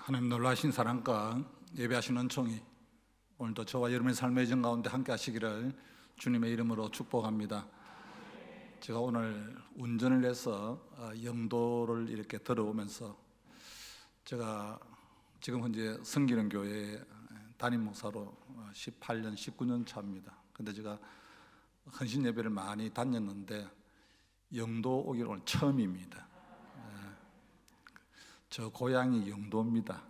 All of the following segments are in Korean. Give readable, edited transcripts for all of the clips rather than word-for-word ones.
하나님 놀라신 사랑과 예배하신 은총이 오늘도 저와 여러분의 삶의 정 가운데 함께 하시기를 주님의 이름으로 축복합니다. 제가 오늘 운전을 해서 영도를 이렇게 들어오면서 제가 지금 현재 섬기는 교회에 담임 목사로 18년, 19년 차입니다. 근데 제가 헌신 예배를 많이 다녔는데 영도 오기는 오늘 처음입니다. 저 고향이 영도입니다.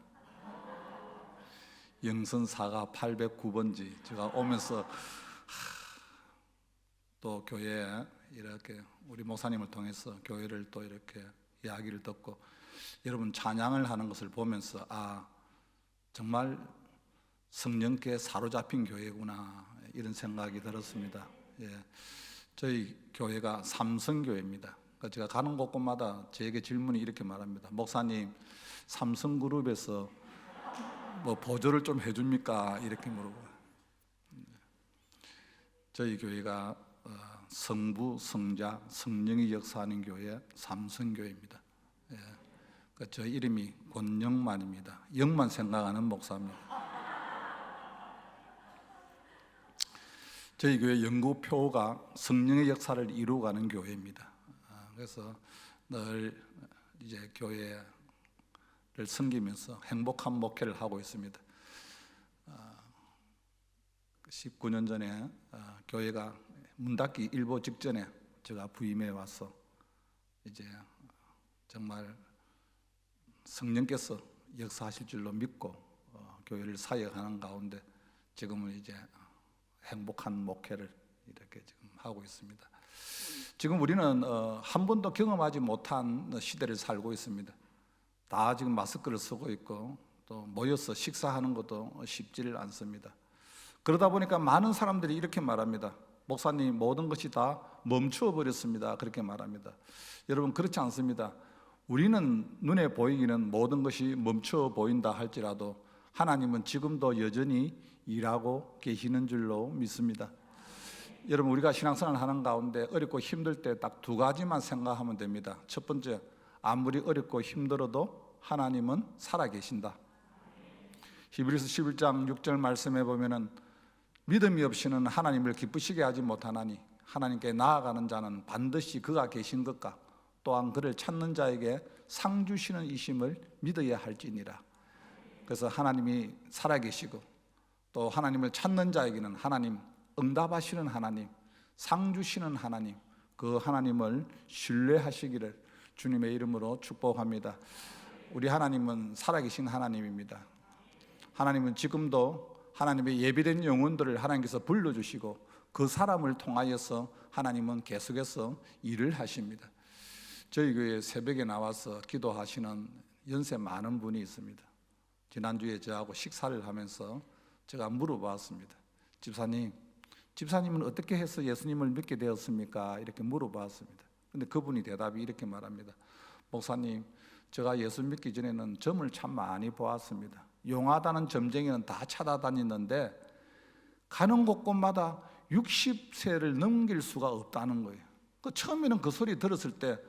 영선사가 809번지. 제가 오면서 또 교회에 이렇게 우리 목사님을 통해서 교회를 또 이렇게 이야기를 듣고 여러분 찬양을 하는 것을 보면서 정말 성령께 사로잡힌 교회구나 이런 생각이 들었습니다. 저희 교회가 삼성교회입니다. 제가 가는 곳곳마다 저에게 질문이 이렇게 말합니다. 목사님, 삼성그룹에서 뭐 보조를 좀 해줍니까? 이렇게 물어봐요. 저희 교회가 성부, 성자, 성령이 역사하는 교회 삼성교회입니다. 그러니까 저 이름이 권영만입니다. 영만 생각하는 목사입니다. 저희 교회 연구표가 성령의 역사를 이루어가는 교회입니다. 그래서 늘 이제 교회를 섬기면서 행복한 목회를 하고 있습니다. 19년 전에 교회가 문 닫기 일보 직전에 제가 부임해 와서 이제 정말 성령께서 역사하실 줄로 믿고 교회를 사역하는 가운데 지금은 이제 행복한 목회를 이렇게 지금 하고 있습니다. 지금 우리는 한 번도 경험하지 못한 시대를 살고 있습니다. 다 지금 마스크를 쓰고 있고 또 모여서 식사하는 것도 쉽지를 않습니다. 그러다 보니까 많은 사람들이 이렇게 말합니다. 목사님, 모든 것이 다 멈추어 버렸습니다. 그렇게 말합니다. 여러분, 그렇지 않습니다. 우리는 눈에 보이기는 모든 것이 멈추어 보인다 할지라도 하나님은 지금도 여전히 일하고 계시는 줄로 믿습니다. 여러분, 우리가 신앙생활을 하는 가운데 어렵고 힘들 때 딱 두 가지만 생각하면 됩니다. 첫 번째, 아무리 어렵고 힘들어도 하나님은 살아계신다. 히브리서 11장 6절 말씀에 보면은 믿음이 없이는 하나님을 기쁘시게 하지 못하나니 하나님께 나아가는 자는 반드시 그가 계신 것과 또한 그를 찾는 자에게 상 주시는 이심을 믿어야 할지니라. 그래서 하나님이 살아계시고 또 하나님을 찾는 자에게는 하나님, 응답하시는 하나님, 상 주시는 하나님, 그 하나님을 신뢰하시기를 주님의 이름으로 축복합니다. 우리 하나님은 살아계신 하나님입니다. 하나님은 지금도 하나님의 예비된 영혼들을 하나님께서 불러주시고 그 사람을 통하여서 하나님은 계속해서 일을 하십니다. 저희 교회 새벽에 나와서 기도하시는 연세 많은 분이 있습니다. 지난주에 저하고 식사를 하면서 제가 물어봤습니다. 집사님은 어떻게 해서 예수님을 믿게 되었습니까? 이렇게 물어봤습니다. 근데 그분이 대답이 이렇게 말합니다. 목사님, 제가 예수 믿기 전에는 점을 참 많이 보았습니다. 용하다는 점쟁이는 다 찾아다녔는데 가는 곳곳마다 60세를 넘길 수가 없다는 거예요. 처음에는 그 소리 들었을 때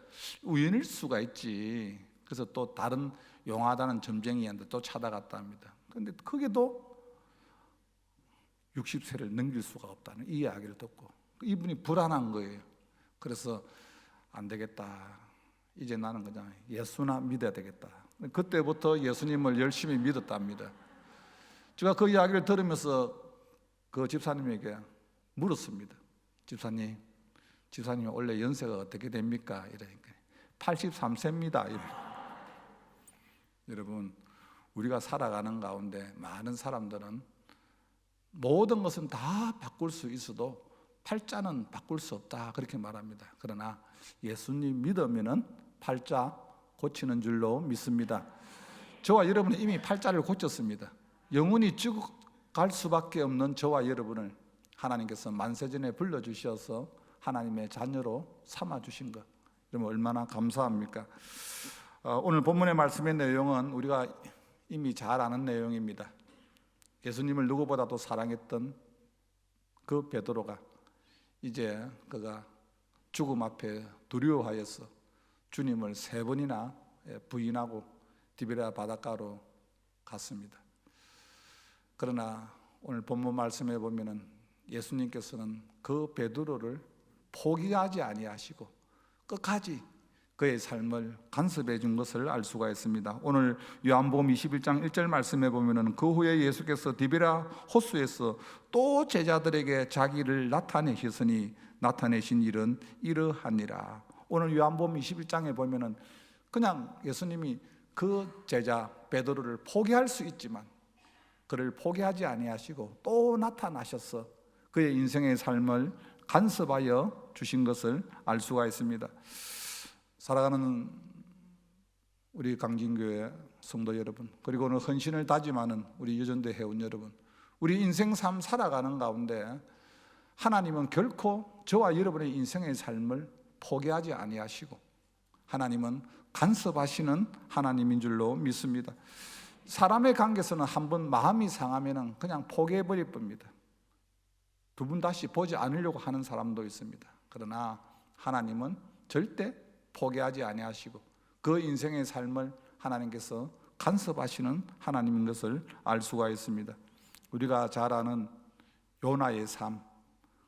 우연일 수가 있지. 그래서 또 다른 용하다는 점쟁이한테 또 찾아갔답니다. 그런데 그게도 60세를 넘길 수가 없다는 이 이야기를 듣고 이분이 불안한 거예요. 그래서 안 되겠다. 이제 나는 그냥 예수나 믿어야 되겠다. 그때부터 예수님을 열심히 믿었답니다. 제가 그 이야기를 들으면서 그 집사님에게 물었습니다. 집사님 원래 연세가 어떻게 됩니까? 이러니까 83세입니다. 여러분, 우리가 살아가는 가운데 많은 사람들은 모든 것은 다 바꿀 수 있어도 팔자는 바꿀 수 없다 그렇게 말합니다. 그러나 예수님 믿으면은 팔자 고치는 줄로 믿습니다. 저와 여러분은 이미 팔자를 고쳤습니다. 영원히 죽어갈 수밖에 없는 저와 여러분을 하나님께서 만세전에 불러주셔서 하나님의 자녀로 삼아주신 것, 여러분 얼마나 감사합니까? 오늘 본문의 말씀의 내용은 우리가 이미 잘 아는 내용입니다. 예수님을 누구보다도 사랑했던 그 베드로가 이제 그가 죽음 앞에 두려워하여서 주님을 3번이나 부인하고 디베랴 바닷가로 같습니다. 그러나 오늘 본문 말씀에 보면은 예수님께서는 그 베드로를 포기하지 아니하시고 끝까지 그의 삶을 간섭해 준 것을 알 수가 있습니다. 오늘 요한복음 21장 1절 말씀에 보면은 그 후에 예수께서 디베라 호수에서 또 제자들에게 자기를 나타내신 일은 이러하니라. 오늘 요한복음 21장에 보면은 그냥 예수님이 그 제자 베드로를 포기할 수 있지만 그를 포기하지 아니하시고 또 나타나셔서 그의 인생의 삶을 간섭하여 주신 것을 알 수가 있습니다. 살아가는 우리 강진교회 성도 여러분, 그리고 오늘 헌신을 다짐하는 우리 여전대 회원 여러분, 우리 인생 삶 살아가는 가운데 하나님은 결코 저와 여러분의 인생의 삶을 포기하지 아니하시고 하나님은 간섭하시는 하나님인 줄로 믿습니다. 사람의 관계에서는 한번 마음이 상하면 그냥 포기해버릴 겁니다. 두 분 다시 보지 않으려고 하는 사람도 있습니다. 그러나 하나님은 절대 포기하지 아니하시고 그 인생의 삶을 하나님께서 간섭하시는 하나님인 것을 알 수가 있습니다. 우리가 잘 아는 요나의 삶,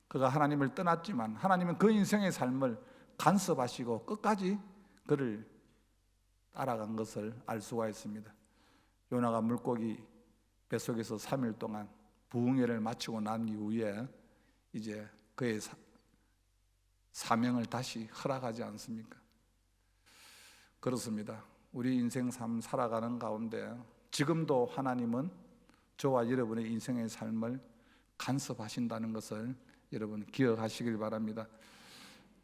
그가 하나님을 떠났지만 하나님은 그 인생의 삶을 간섭하시고 끝까지 그를 따라간 것을 알 수가 있습니다. 요나가 물고기 뱃속에서 3일 동안 부흥회를 마치고 난 이후에 이제 그의 사명을 다시 허락하지 않습니까? 그렇습니다. 우리 인생 삶 살아가는 가운데 지금도 하나님은 저와 여러분의 인생의 삶을 간섭하신다는 것을 여러분 기억하시길 바랍니다.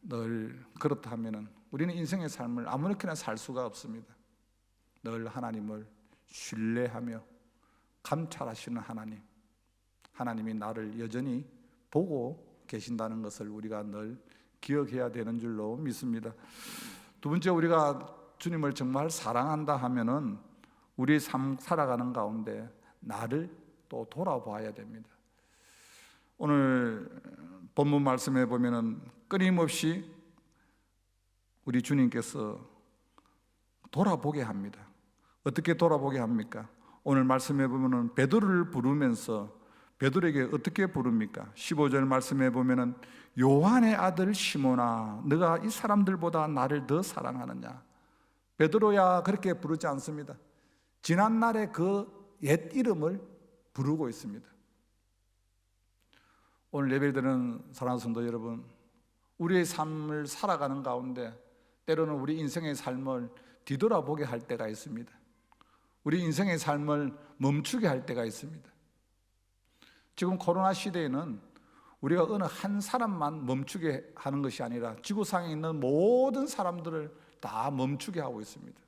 늘 그렇다면 우리는 인생의 삶을 아무렇게나 살 수가 없습니다. 늘 하나님을 신뢰하며 감찰하시는 하나님이 나를 여전히 보고 계신다는 것을 우리가 늘 기억해야 되는 줄로 믿습니다. 두 번째, 우리가 주님을 정말 사랑한다 하면은 우리 삶 살아가는 가운데 나를 또 돌아봐야 됩니다. 오늘 본문 말씀에 보면은 끊임없이 우리 주님께서 돌아보게 합니다. 어떻게 돌아보게 합니까? 오늘 말씀에 보면은 베드로를 부르면서 베드로에게 어떻게 부릅니까? 15절 말씀에 보면은 요한의 아들 시몬아, 너가 이 사람들보다 나를 더 사랑하느냐? 베드로야, 그렇게 부르지 않습니다. 지난날의 그 옛 이름을 부르고 있습니다. 오늘 예배드리는 사랑하는 성도 여러분, 우리의 삶을 살아가는 가운데 때로는 우리 인생의 삶을 뒤돌아보게 할 때가 있습니다. 우리 인생의 삶을 멈추게 할 때가 있습니다. 지금 코로나 시대에는 우리가 어느 한 사람만 멈추게 하는 것이 아니라 지구상에 있는 모든 사람들을 다 멈추게 하고 있습니다.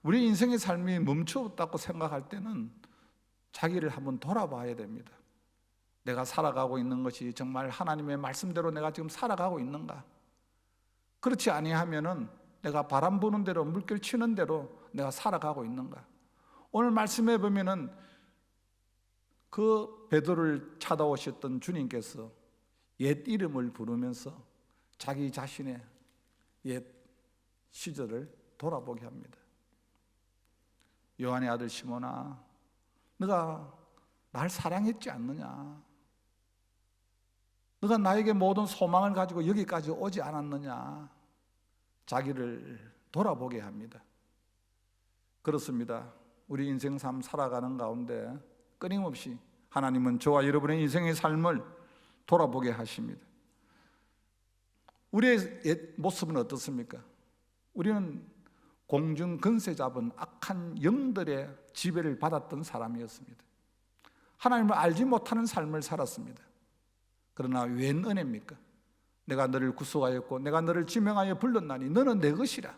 우리 인생의 삶이 멈추었다고 생각할 때는 자기를 한번 돌아봐야 됩니다. 내가 살아가고 있는 것이 정말 하나님의 말씀대로 내가 지금 살아가고 있는가? 그렇지 아니하면은 내가 바람 부는 대로 물결 치는 대로 내가 살아가고 있는가? 오늘 말씀해 보면은 그 베드로를 찾아오셨던 주님께서 옛 이름을 부르면서 자기 자신의 옛 시절을 돌아보게 합니다. 요한의 아들 시몬아, 너가 날 사랑했지 않느냐? 너가 나에게 모든 소망을 가지고 여기까지 오지 않았느냐? 자기를 돌아보게 합니다. 그렇습니다. 우리 인생 삶 살아가는 가운데 끊임없이 하나님은 저와 여러분의 인생의 삶을 돌아보게 하십니다. 우리의 옛 모습은 어떻습니까? 우리는 공중 근세 잡은 악한 영들의 지배를 받았던 사람이었습니다. 하나님을 알지 못하는 삶을 살았습니다. 그러나 웬 은혜입니까? 내가 너를 구속하였고 내가 너를 지명하여 불렀나니 너는 내 것이라.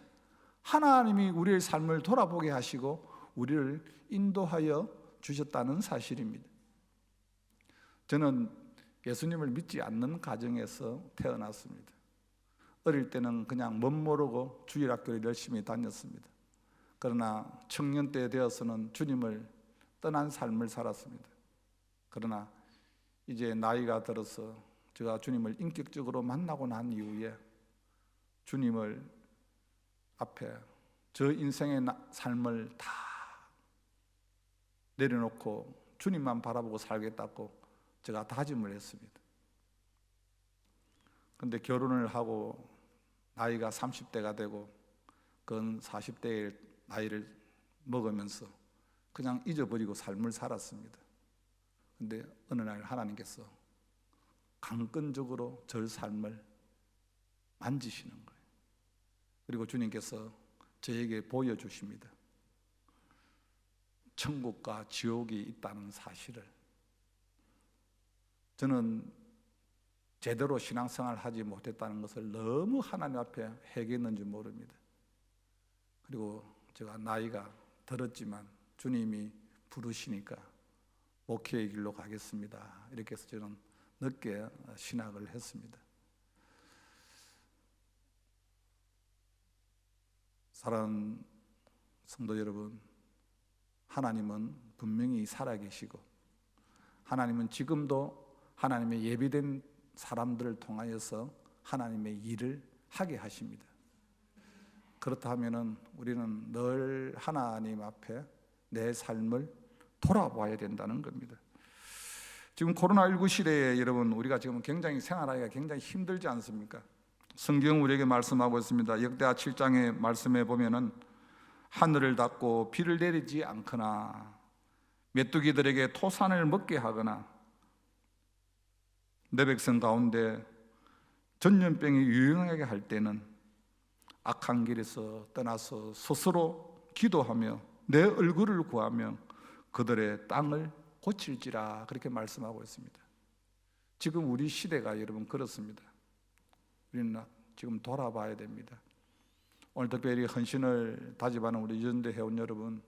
하나님이 우리의 삶을 돌아보게 하시고 우리를 인도하여 주셨다는 사실입니다. 저는 예수님을 믿지 않는 가정에서 태어났습니다. 어릴 때는 그냥 멋모르고 주일학교를 열심히 다녔습니다. 그러나 청년 때 되어서는 주님을 떠난 삶을 살았습니다. 그러나 이제 나이가 들어서 제가 주님을 인격적으로 만나고 난 이후에 주님을 앞에 저 인생의 삶을 다 내려놓고 주님만 바라보고 살겠다고 제가 다짐을 했습니다. 근데 결혼을 하고 나이가 30대가 되고 근 40대의 나이를 먹으면서 그냥 잊어버리고 삶을 살았습니다. 근데 어느 날 하나님께서 강권적으로 저 삶을 만지시는 거예요. 그리고 주님께서 저에게 보여주십니다. 천국과 지옥이 있다는 사실을. 저는 제대로 신앙생활을 하지 못했다는 것을 너무 하나님 앞에 회개했는지 모릅니다. 그리고 제가 나이가 들었지만 주님이 부르시니까 목회의 길로 가겠습니다. 이렇게 해서 저는 늦게 신학을 했습니다. 사랑하는 성도 여러분, 하나님은 분명히 살아계시고 하나님은 지금도 하나님의 예비된 사람들을 통하여서 하나님의 일을 하게 하십니다. 그렇다면 우리는 늘 하나님 앞에 내 삶을 돌아봐야 된다는 겁니다. 지금 코로나19 시대에 여러분 우리가 지금 굉장히 생활하기가 굉장히 힘들지 않습니까? 성경 우리에게 말씀하고 있습니다. 역대하 7장의 말씀에 보면은 하늘을 닫고 비를 내리지 않거나 메뚜기들에게 토산을 먹게 하거나 내 백성 가운데 전염병이 유행하게 할 때는 악한 길에서 떠나서 스스로 기도하며 내 얼굴을 구하며 그들의 땅을 고칠지라 그렇게 말씀하고 있습니다. 지금 우리 시대가 여러분 그렇습니다. 우리는 지금 돌아봐야 됩니다. 오늘 특별히 헌신을 다짐하는 우리 유전대 회원 여러분,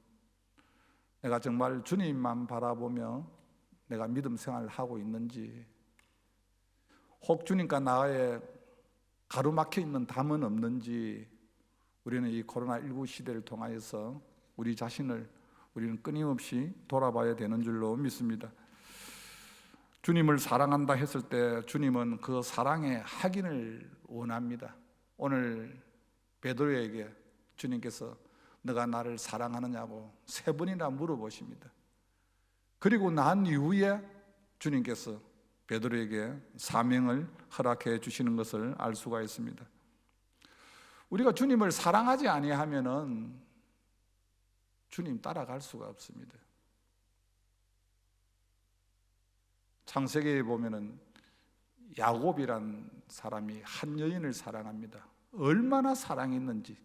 내가 정말 주님만 바라보며 내가 믿음 생활을 하고 있는지, 혹 주님과 나의 가로막혀 있는 담은 없는지, 우리는 이 코로나19 시대를 통하여서 우리 자신을 우리는 끊임없이 돌아봐야 되는 줄로 믿습니다. 주님을 사랑한다 했을 때 주님은 그 사랑의 확인을 원합니다. 오늘 베드로에게 주님께서 너가 나를 사랑하느냐고 3번이나 물어보십니다. 그리고 난 이후에 주님께서 베드로에게 사명을 허락해 주시는 것을 알 수가 있습니다. 우리가 주님을 사랑하지 아니하면은 주님 따라갈 수가 없습니다. 창세기에 보면은 야곱이란 사람이 한 여인을 사랑합니다. 얼마나 사랑했는지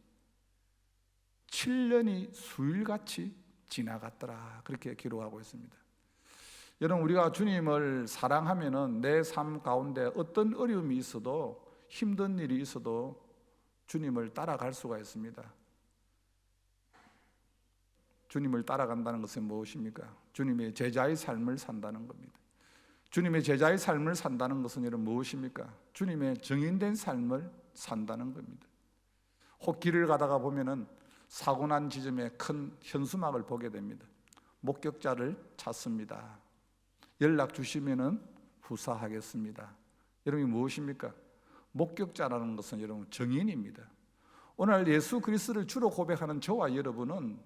7년이 수일같이 지나갔더라 그렇게 기록하고 있습니다. 여러분 우리가 주님을 사랑하면은 내 삶 가운데 어떤 어려움이 있어도 힘든 일이 있어도 주님을 따라갈 수가 있습니다. 주님을 따라간다는 것은 무엇입니까? 주님의 제자의 삶을 산다는 겁니다. 주님의 제자의 삶을 산다는 것은 여러분 무엇입니까? 주님의 정인된 삶을 산다는 겁니다. 혹 길을 가다가 보면은 사고 난 지점에 큰 현수막을 보게 됩니다. 목격자를 찾습니다. 연락 주시면은 후사하겠습니다. 여러분이 무엇입니까? 목격자라는 것은 여러분 정인입니다. 오늘 예수 그리스도를 주로 고백하는 저와 여러분은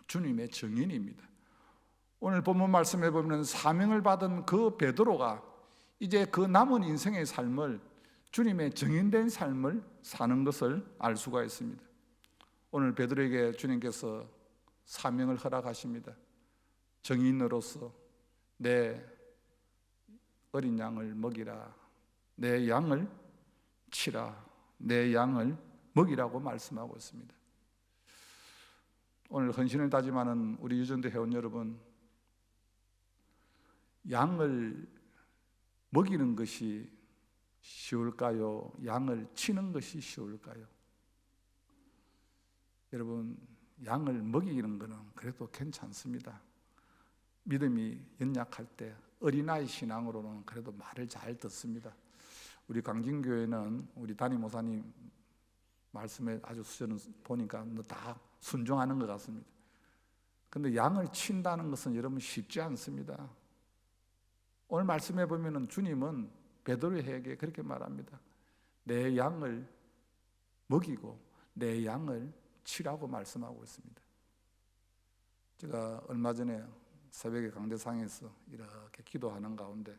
주님의 정인입니다. 오늘 본문 말씀해 보면 사명을 받은 그 베드로가 이제 그 남은 인생의 삶을 주님의 정인된 삶을 사는 것을 알 수가 있습니다. 오늘 베드로에게 주님께서 사명을 허락하십니다. 정인으로서 내 어린 양을 먹이라, 내 양을 치라, 내 양을 먹이라고 말씀하고 있습니다. 오늘 헌신을 다짐하는 우리 유전대 회원 여러분, 양을 먹이는 것이 쉬울까요? 양을 치는 것이 쉬울까요? 여러분, 양을 먹이는 것은 그래도 괜찮습니다. 믿음이 연약할 때 어린아이 신앙으로는 그래도 말을 잘 듣습니다. 우리 강진교회는 우리 담임 목사님 말씀에 아주 저는 보니까 다 순종하는 것 같습니다. 그런데 양을 친다는 것은 여러분 쉽지 않습니다. 오늘 말씀해 보면은 주님은 베드로에게 그렇게 말합니다. 내 양을 먹이고 내 양을 치라고 말씀하고 있습니다. 제가 얼마 전에 새벽에 강대상에서 이렇게 기도하는 가운데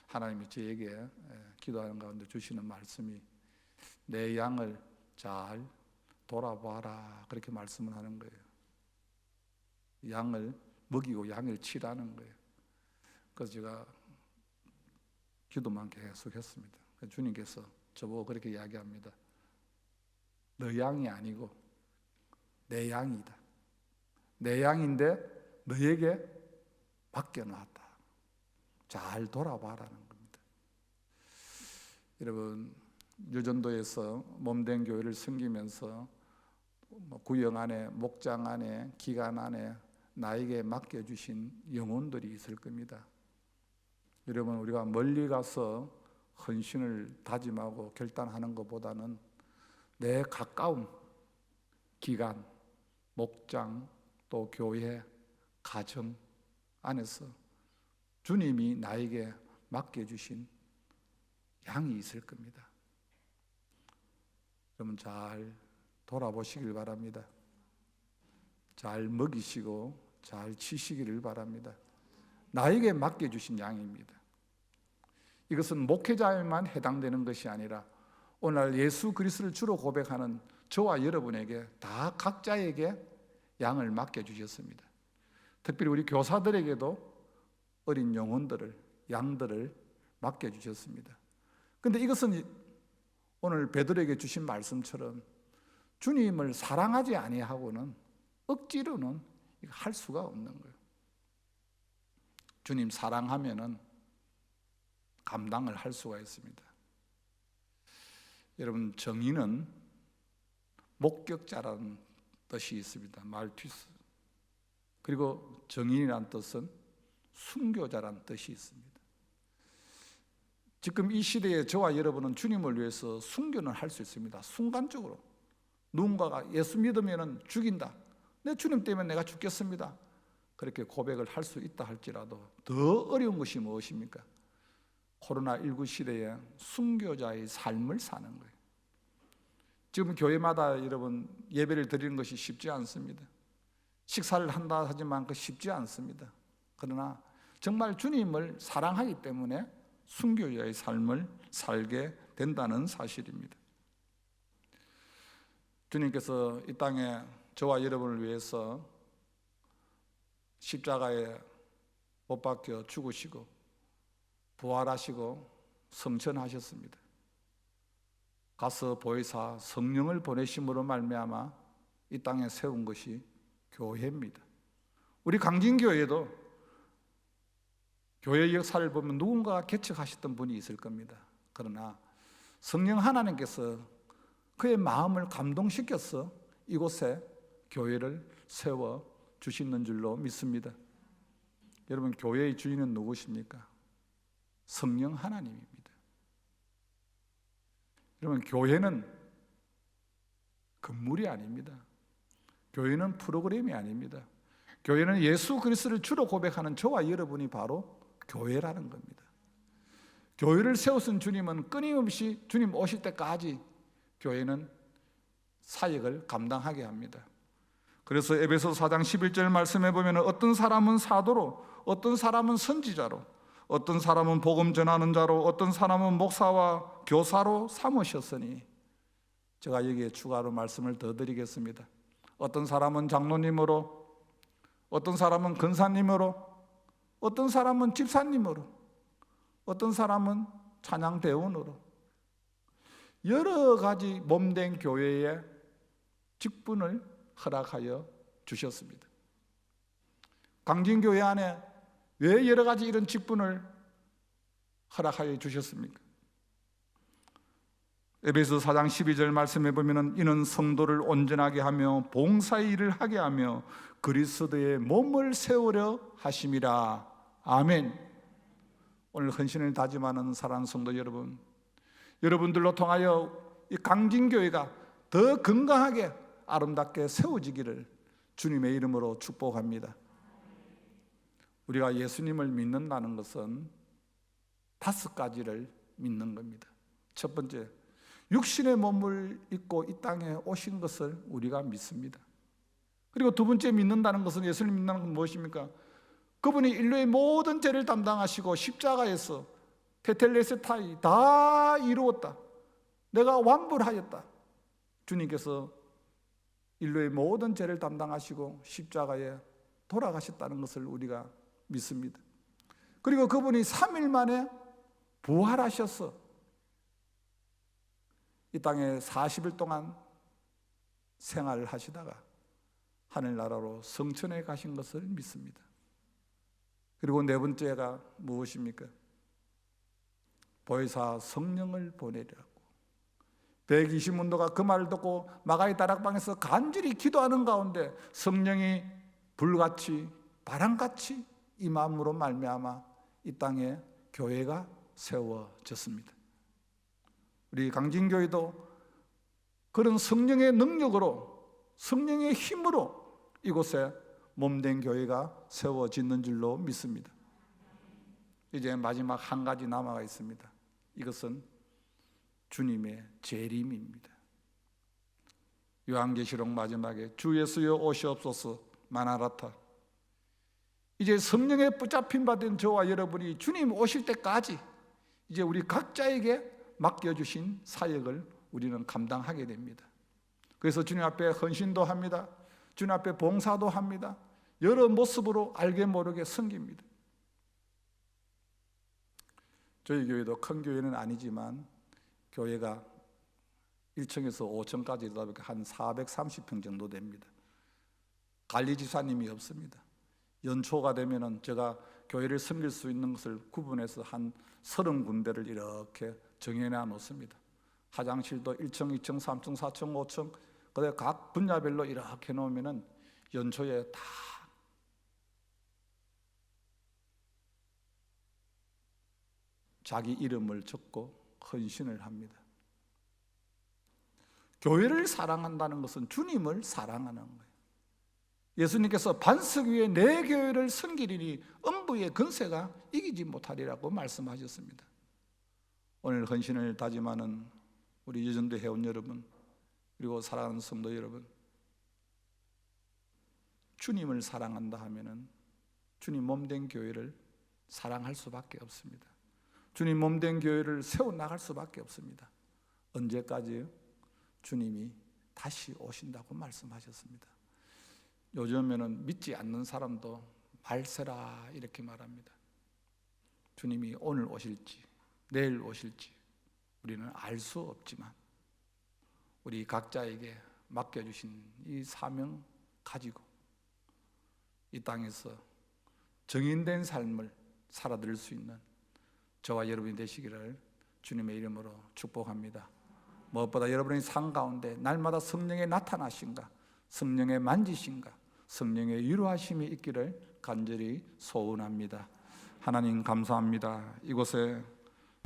하나님이 저에게 기도하는 가운데 주시는 말씀이 내 양을 잘 돌아봐라, 그렇게 말씀을 하는 거예요. 양을 먹이고 양을 치라는 거예요. 그래서 제가 기도만 계속 했습니다. 주님께서 저보고 그렇게 이야기합니다. 너 양이 아니고 내 양이다. 내 양인데 너에게 맡겨놨다. 잘 돌아봐라는 겁니다. 여러분, 유전도에서 몸된 교회를 섬기면서 구역 안에, 목장 안에, 기간 안에 나에게 맡겨주신 영혼들이 있을 겁니다. 여러분, 우리가 멀리 가서 헌신을 다짐하고 결단하는 것보다는 내 가까운 기간, 목장, 또 교회, 가정 안에서 주님이 나에게 맡겨주신 양이 있을 겁니다. 여러분, 잘 돌아보시길 바랍니다. 잘 먹이시고 잘 치시기를 바랍니다. 나에게 맡겨주신 양입니다. 이것은 목회자에만 해당되는 것이 아니라 오늘 예수 그리스도를 주로 고백하는 저와 여러분에게 다 각자에게 양을 맡겨주셨습니다. 특별히 우리 교사들에게도 어린 영혼들을, 양들을 맡겨주셨습니다. 그런데 이것은 오늘 베드로에게 주신 말씀처럼 주님을 사랑하지 아니하고는 억지로는 할 수가 없는 거예요. 주님 사랑하면은 감당을 할 수가 있습니다. 여러분, 정의는 목격자라는 뜻이 있습니다. 말투스. 그리고 정인이라는 뜻은 순교자라는 뜻이 있습니다. 지금 이 시대에 저와 여러분은 주님을 위해서 순교는 할 수 있습니다. 순간적으로 누군가가 예수 믿으면 죽인다, 내 주님 때문에 내가 죽겠습니다, 그렇게 고백을 할 수 있다 할지라도 더 어려운 것이 무엇입니까? 코로나19 시대에 순교자의 삶을 사는 거예요. 지금 교회마다 여러분 예배를 드리는 것이 쉽지 않습니다. 식사를 한다 하지만 그 쉽지 않습니다. 그러나 정말 주님을 사랑하기 때문에 순교자의 삶을 살게 된다는 사실입니다. 주님께서 이 땅에 저와 여러분을 위해서 십자가에 못 박혀 죽으시고 부활하시고 성천하셨습니다. 가서 보혜사 성령을 보내심으로 말미암아 이 땅에 세운 것이 교회입니다. 우리 강진교회도 교회 역사를 보면 누군가 개척하셨던 분이 있을 겁니다. 그러나 성령 하나님께서 그의 마음을 감동시켜서 이곳에 교회를 세워 주시는 줄로 믿습니다. 여러분, 교회의 주인은 누구십니까? 성령 하나님입니다. 여러분, 교회는 건물이 아닙니다. 교회는 프로그램이 아닙니다. 교회는 예수 그리스도를 주로 고백하는 저와 여러분이 바로 교회라는 겁니다. 교회를 세우신 주님은 끊임없이 주님 오실 때까지 교회는 사역을 감당하게 합니다. 그래서 에베소서 4장 11절 말씀해 보면 어떤 사람은 사도로, 어떤 사람은 선지자로, 어떤 사람은 복음 전하는 자로, 어떤 사람은 목사와 교사로 삼으셨으니, 제가 여기에 추가로 말씀을 더 드리겠습니다. 어떤 사람은 장로님으로, 어떤 사람은 근사님으로, 어떤 사람은 집사님으로, 어떤 사람은 찬양 대원으로 여러 가지 몸된 교회에 직분을 허락하여 주셨습니다. 강진교회 안에 왜 여러 가지 이런 직분을 허락하여 주셨습니까? 에베소 4장 12절 말씀해 보면 이는 성도를 온전하게 하며 봉사의 일을 하게 하며 그리스도의 몸을 세우려 하심이라. 아멘. 오늘 헌신을 다짐하는 사랑하는 성도 여러분, 여러분들로 통하여 이 강진교회가 더 건강하게 아름답게 세워지기를 주님의 이름으로 축복합니다. 우리가 예수님을 믿는다는 것은 5가지를 믿는 겁니다. 첫 번째, 육신의 몸을 입고 이 땅에 오신 것을 우리가 믿습니다. 그리고 두 번째 믿는다는 것은, 예수님 믿는다는 것은 무엇입니까? 그분이 인류의 모든 죄를 담당하시고 십자가에서 테텔레스타이 다 이루었다, 내가 완불하였다. 주님께서 인류의 모든 죄를 담당하시고 십자가에 돌아가셨다는 것을 우리가 믿습니다. 그리고 그분이 3일 만에 부활하셔서 이 땅에 40일 동안 생활을 하시다가 하늘나라로 성천에 가신 것을 믿습니다. 그리고 네 번째가 무엇입니까? 보혜사 성령을 보내려고 120문도가 그 말을 듣고 마가의 다락방에서 간절히 기도하는 가운데 성령이 불같이 바람같이 임함으로 말미암아 이 땅에 교회가 세워졌습니다. 우리 강진교회도 그런 성령의 능력으로, 성령의 힘으로 이곳에 몸된 교회가 세워지는 줄로 믿습니다. 이제 마지막 한 가지 남아가 있습니다. 이것은 주님의 재림입니다. 요한계시록 마지막에 주 예수여 오시옵소서 마나라타. 이제 성령에 붙잡힌 바 된 저와 여러분이 주님 오실 때까지 이제 우리 각자에게 맡겨주신 사역을 우리는 감당하게 됩니다. 그래서 주님 앞에 헌신도 합니다. 주님 앞에 봉사도 합니다. 여러 모습으로 알게 모르게 섬깁니다. 저희 교회도 큰 교회는 아니지만 교회가 1층에서 5층까지 한 430평 정도 됩니다. 관리지사님이 없습니다. 연초가 되면은 제가 교회를 섬길 수 있는 것을 구분해서 한 30군데를 이렇게 정해놔 놓습니다. 화장실도 1층, 2층, 3층, 4층, 5층, 그래 각 분야별로 이렇게 놓으면은 연초에 다 자기 이름을 적고 헌신을 합니다. 교회를 사랑한다는 것은 주님을 사랑하는 거예요. 예수님께서 반석 위에 내 교회를 섬기리니 음부의 근세가 이기지 못하리라고 말씀하셨습니다. 오늘 헌신을 다짐하는 우리 여전도 회원 여러분, 그리고 사랑하는 성도 여러분, 주님을 사랑한다 하면은 주님 몸된 교회를 사랑할 수밖에 없습니다. 주님 몸된 교회를 세워나갈 수밖에 없습니다. 언제까지요? 주님이 다시 오신다고 말씀하셨습니다. 요즘에는 믿지 않는 사람도 말세라 이렇게 말합니다. 주님이 오늘 오실지 내일 오실지 우리는 알 수 없지만 우리 각자에게 맡겨주신 이 사명 가지고 이 땅에서 정인된 삶을 살아들 수 있는 저와 여러분이 되시기를 주님의 이름으로 축복합니다. 무엇보다 여러분의 삶 가운데 날마다 성령의 나타나심과 성령의 만지심과 성령의 위로하심이 있기를 간절히 소원합니다. 하나님 감사합니다. 이곳에